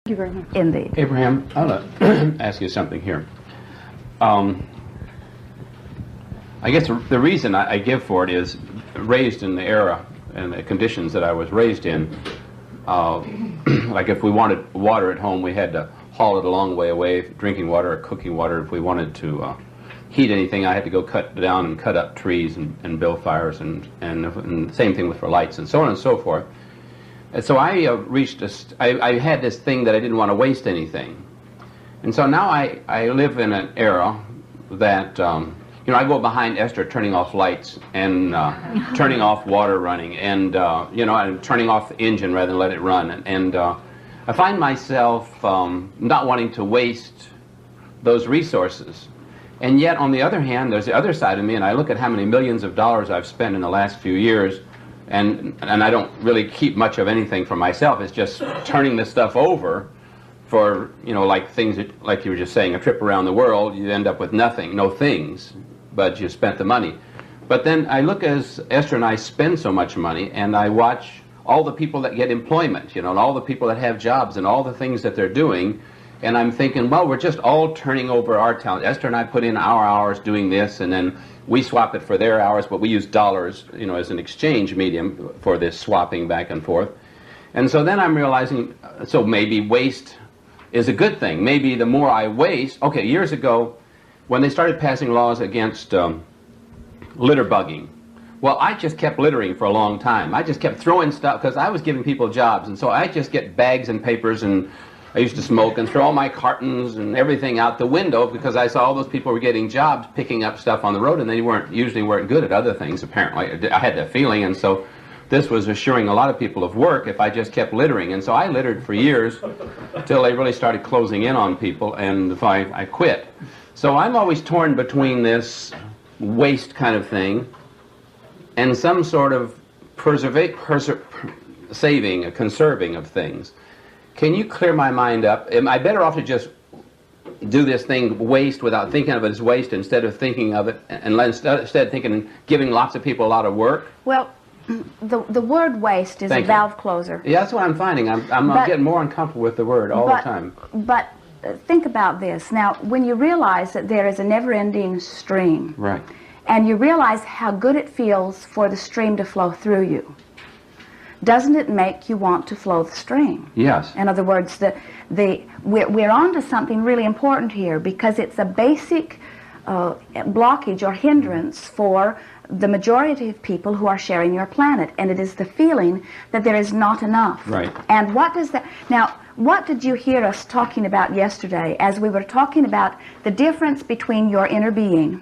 Thank you very much. Indeed. Abraham, I want to ask you something here. I guess the reason I give for it is raised in the era and the conditions that I was raised in. Like if we wanted water at home, we had to haul it a long way away, drinking water or cooking water. If we wanted to heat anything, I had to go cut down and cut up trees and build fires, and the same thing with for lights and so on and so forth. And so I I had this thing that I didn't want to waste anything. And so now I live in an era that, you know, I go behind Esther turning off lights and turning off water running and, you know, and turning off the engine rather than let it run. And I find myself not wanting to waste those resources. And yet, on the other hand, there's the other side of me, and I look at how many millions of dollars I've spent in the last few years, and I don't really keep much of anything for myself. It's just turning this stuff over for, you know, like things that, like you were just saying, a trip around the world, you end up with nothing, no things, but you spent the money. But then I look as Esther and I spend so much money, and I watch all the people that get employment, you know, and all the people that have jobs and all the things that they're doing, and I'm thinking, well, we're just all turning over our talent. Esther and I put in our hours doing this, and then we swap it for their hours, but we use dollars, you know, as an exchange medium for this swapping back and forth. And so then I'm realizing, so maybe waste is a good thing. Maybe the more I waste, okay, years ago, when they started passing laws against litter bugging, well, I just kept littering for a long time. I just kept throwing stuff, because I was giving people jobs, and so I just get bags and papers, and I used to smoke and throw all my cartons and everything out the window because I saw all those people were getting jobs picking up stuff on the road, and they usually weren't good at other things, apparently. I had that feeling, and so this was assuring a lot of people of work if I just kept littering. And so I littered for years until they really started closing in on people, and I quit. So I'm always torn between this waste kind of thing and some sort of saving, a conserving of things. Can you clear my mind up? Am I better off to just do this thing waste without thinking of it as waste instead of thinking of it, and instead thinking giving lots of people a lot of work? Well, the word waste is a valve closer. Yeah, that's what I'm finding. I'm getting more uncomfortable with the word all the time. But think about this. Now, when you realize that there is a never-ending stream, right, and you realize how good it feels for the stream to flow through you, doesn't it make you want to flow the stream? Yes. In other words, we're on to something really important here, because it's a basic blockage or hindrance for the majority of people who are sharing your planet, and it is the feeling that there is not enough. Right. And what does that... Now, what did you hear us talking about yesterday as we were talking about the difference between your inner being,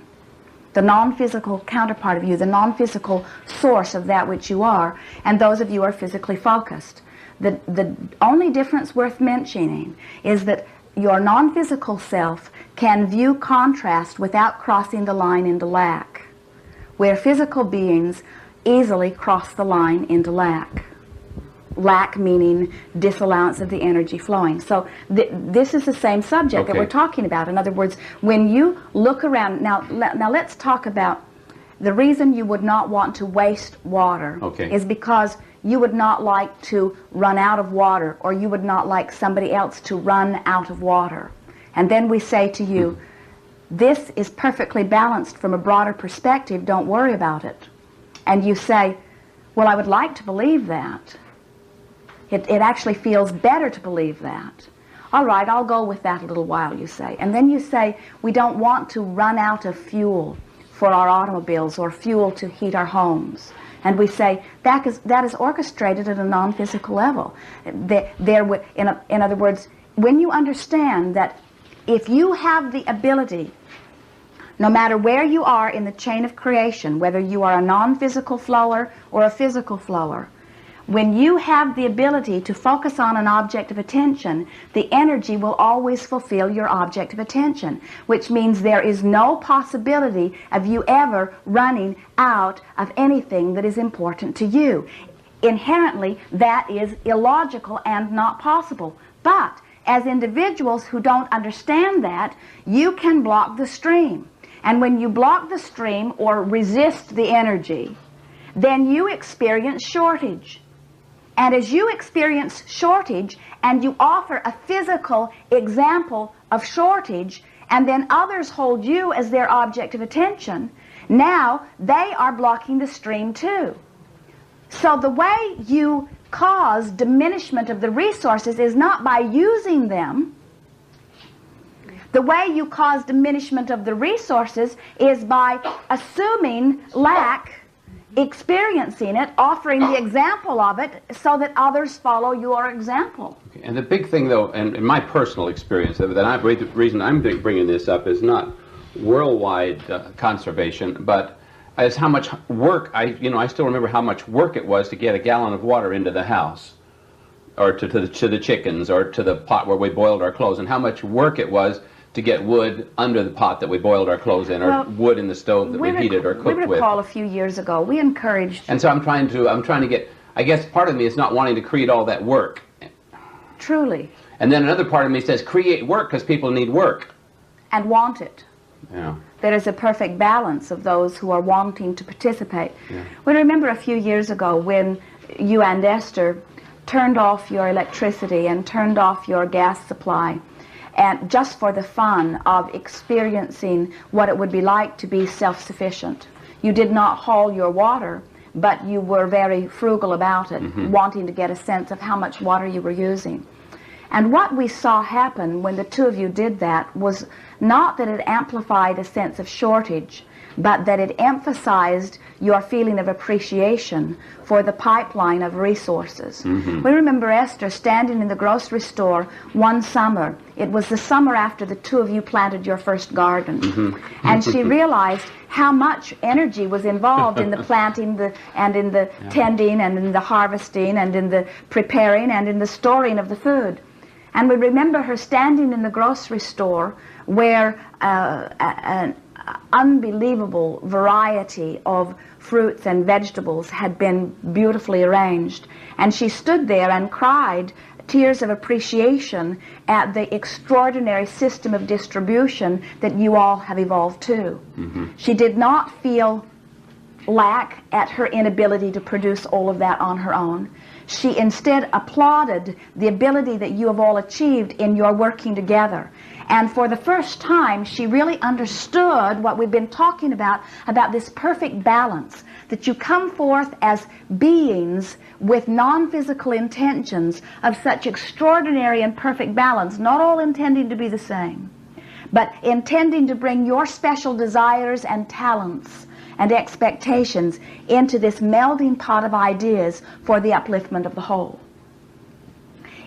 the non-physical counterpart of you, the non-physical source of that which you are, and those of you who are physically focused? The only difference worth mentioning is that your non-physical self can view contrast without crossing the line into lack, where physical beings easily cross the line into lack. Lack meaning disallowance of the energy flowing. So this is the same subject that we're talking about. In other words, when you look around, now let's talk about the reason you would not want to waste water is because you would not like to run out of water, or you would not like somebody else to run out of water. And then we say to you, this is perfectly balanced from a broader perspective, don't worry about it. And you say, well, I would like to believe that. It actually feels better to believe that. All right, I'll go with that a little while, you say. And then you say, we don't want to run out of fuel for our automobiles or fuel to heat our homes. And we say, that is orchestrated at a non-physical level. In other words, when you understand that if you have the ability, no matter where you are in the chain of creation, whether you are a non-physical flower or a physical flower, when you have the ability to focus on an object of attention, the energy will always fulfill your object of attention, which means there is no possibility of you ever running out of anything that is important to you. Inherently, that is illogical and not possible. But as individuals who don't understand that, you can block the stream. And when you block the stream or resist the energy, then you experience shortage. And as you experience shortage and you offer a physical example of shortage, and then others hold you as their object of attention, now they are blocking the stream too. So the way you cause diminishment of the resources is not by using them. The way you cause diminishment of the resources is by assuming lack, experiencing it, offering the example of it so that others follow your example. Okay. And the big thing, though, and in my personal experience, the reason I'm bringing this up is not worldwide conservation, but is how much work, I still remember how much work it was to get a gallon of water into the house, or to the chickens, or to the pot where we boiled our clothes, and how much work it was to get wood under the pot that we boiled our clothes in, or wood in the stove that we heated or cooked with. We recall a few years ago, we encouraged... And so I'm trying to get, I guess part of me is not wanting to create all that work. Truly. And then another part of me says create work because people need work. And want it. Yeah. There is a perfect balance of those who are wanting to participate. Yeah. We remember a few years ago when you and Esther turned off your electricity and turned off your gas supply, and just for the fun of experiencing what it would be like to be self-sufficient. You did not haul your water, but you were very frugal about it, wanting to get a sense of how much water you were using. And what we saw happen when the two of you did that was not that it amplified a sense of shortage, but that it emphasized your feeling of appreciation for the pipeline of resources. We remember Esther standing in the grocery store one summer. It was the summer after the two of you planted your first garden. And she realized how much energy was involved in the planting and in the tending and in the harvesting and in the preparing and in the storing of the food. And we remember her standing in the grocery store where an unbelievable variety of fruits and vegetables had been beautifully arranged. And she stood there and cried tears of appreciation at the extraordinary system of distribution that you all have evolved to. She did not feel lack at her inability to produce all of that on her own. She instead applauded the ability that you have all achieved in your working together. And for the first time, she really understood what we've been talking about this perfect balance, that you come forth as beings with non-physical intentions of such extraordinary and perfect balance, not all intending to be the same, but intending to bring your special desires and talents and expectations into this melding pot of ideas for the upliftment of the whole.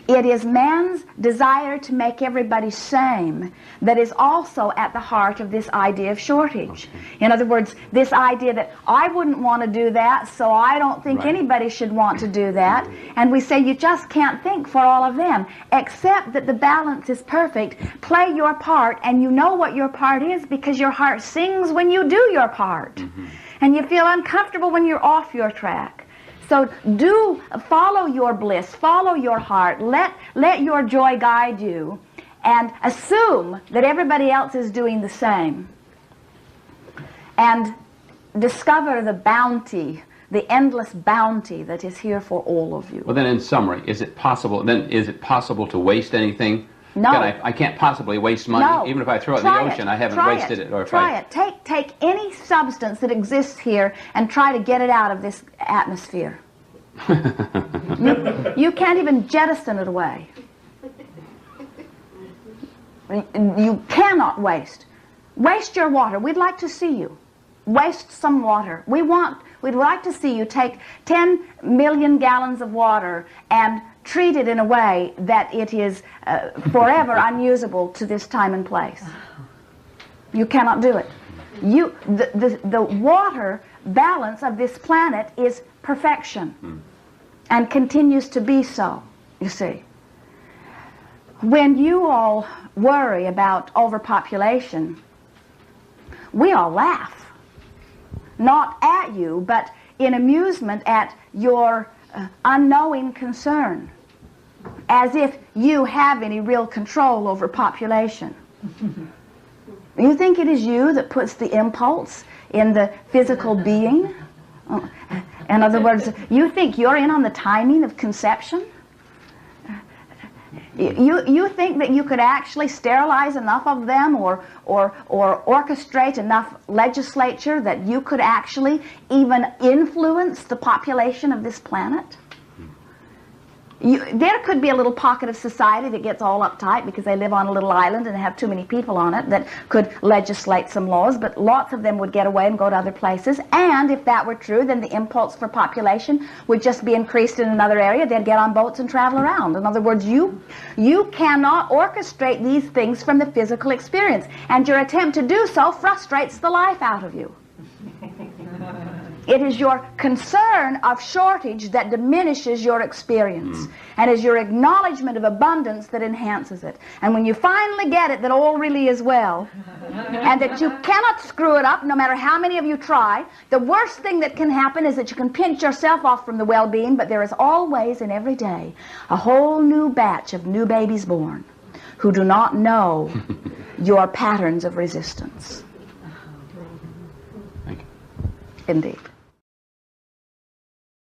It is man's desire to make everybody same that is also at the heart of this idea of shortage. In other words, this idea that I wouldn't want to do that, so I don't think anybody should want to do that. And we say you just can't think for all of them, except that the balance is perfect. Play your part, and you know what your part is because your heart sings when you do your part. And you feel uncomfortable when you're off your track. So do follow your bliss, follow your heart, let your joy guide you, and assume that everybody else is doing the same. And discover the bounty, the endless bounty that is here for all of you. Well, then in summary, is it possible to waste anything? No. I can't possibly waste money. No. Even if I throw it in the ocean, I haven't wasted it. Or Try it. Take any substance that exists here and try to get it out of this atmosphere. You can't even jettison it away. You cannot waste. Waste your water. We'd like to see you. Waste some water. We'd like to see you take 10 million gallons of water and treat it in a way that it is forever unusable to this time and place. You cannot do it. The water balance of this planet is perfection and continues to be so, you see. When you all worry about overpopulation, we all laugh. Not at you, but in amusement at your unknowing concern, as if you have any real control over population. You think it is you that puts the impulse in the physical being? In other words, you think you're in on the timing of conception? You think that you could actually sterilize enough of them or orchestrate enough legislature that you could actually even influence the population of this planet? There could be a little pocket of society that gets all uptight because they live on a little island and have too many people on it that could legislate some laws, but lots of them would get away and go to other places. And if that were true, then the impulse for population would just be increased in another area. They'd get on boats and travel around. In other words, you cannot orchestrate these things from the physical experience, and your attempt to do so frustrates the life out of you. It is your concern of shortage that diminishes your experience, and is your acknowledgement of abundance that enhances it. And when you finally get it that all really is well, and that you cannot screw it up no matter how many of you try, the worst thing that can happen is that you can pinch yourself off from the well-being, but there is always and every day a whole new batch of new babies born who do not know your patterns of resistance. Thank you. Indeed.